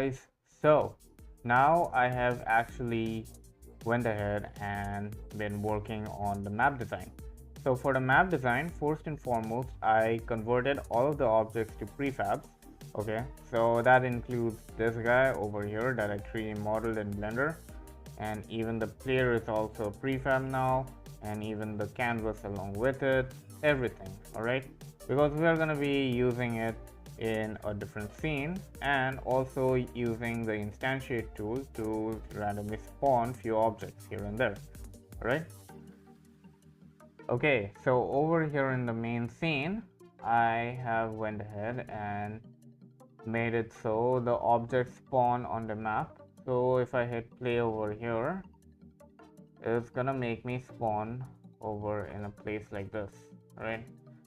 guys, so now I have actually went ahead and been working on the map design. So for the map design, first and foremost, I converted all of the objects to prefabs. Okay, so that includes this guy over here that I 3D modeled in Blender, and even the player is also prefab now, and even the canvas along with it, everything. All right, because we are going to be using it in a different scene, and also using the instantiate tool to randomly spawn few objects here and there. All right. Okay, so over here in the main scene, I have went ahead and made it so the objects spawn on the map. So if I hit play over here, it's gonna make me spawn over in a place like this, right?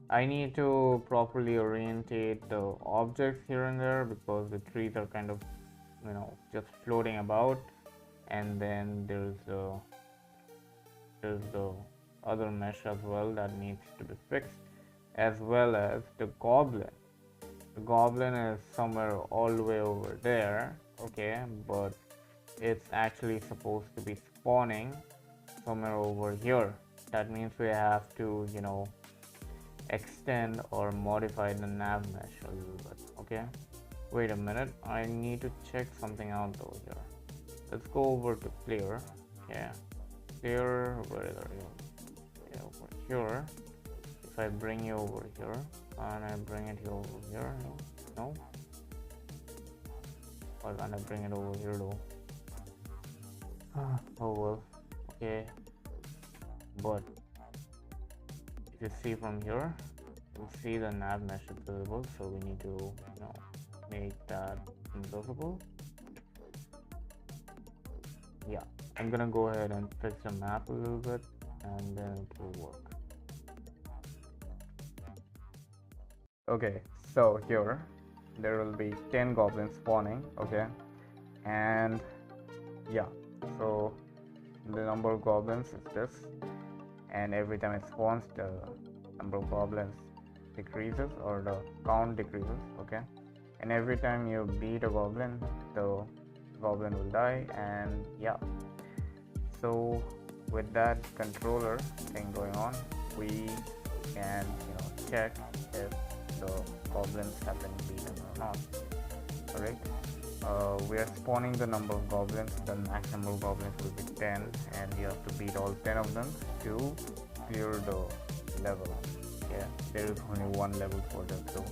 I need to properly orientate the objects here and there because the trees are kind of, just floating about, and then there's the other mesh as well that needs to be fixed, as well as the goblin. The goblin is somewhere all the way over there, okay, but it's actually supposed to be spawning somewhere over here. That means we have to, extend or modify the nav mesh a little bit. Okay, wait a minute, I need to check something out though here. Let's go over to player. Yeah, player, where are you? Yeah, over here. If I bring you over here and I bring it over here, no, why can't I bring it over here though? Oh well, okay, but if you see from here, you'll see the nav mesh is visible, so we need to make that invisible. Yeah, I'm gonna go ahead and fix the map a little bit, and then it will work. Okay, so here there will be 10 goblins spawning. Okay, and yeah, so the number of goblins is this, and every time it spawns, the number of goblins decreases, or the count decreases. Okay, and every time you beat a goblin, the goblin will die. And yeah, so with that controller thing going on, we can check if the goblins have been beaten or not. Alright, we are spawning the number of goblins. The max number of goblins will be 10, and you have to beat all 10 of them to clear the level. Yeah, there is only one level for them, so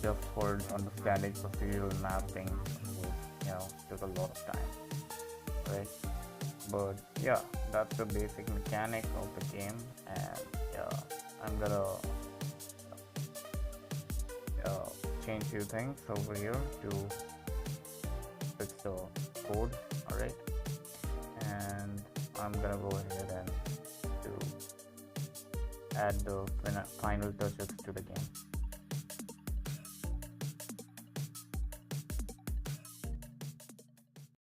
just for understanding procedural mapping took a lot of time, right? But yeah, that's the basic mechanic of the game, and yeah, I'm gonna change few things over here to fix the code. Alright, and I'm gonna go ahead and to add the final touches to the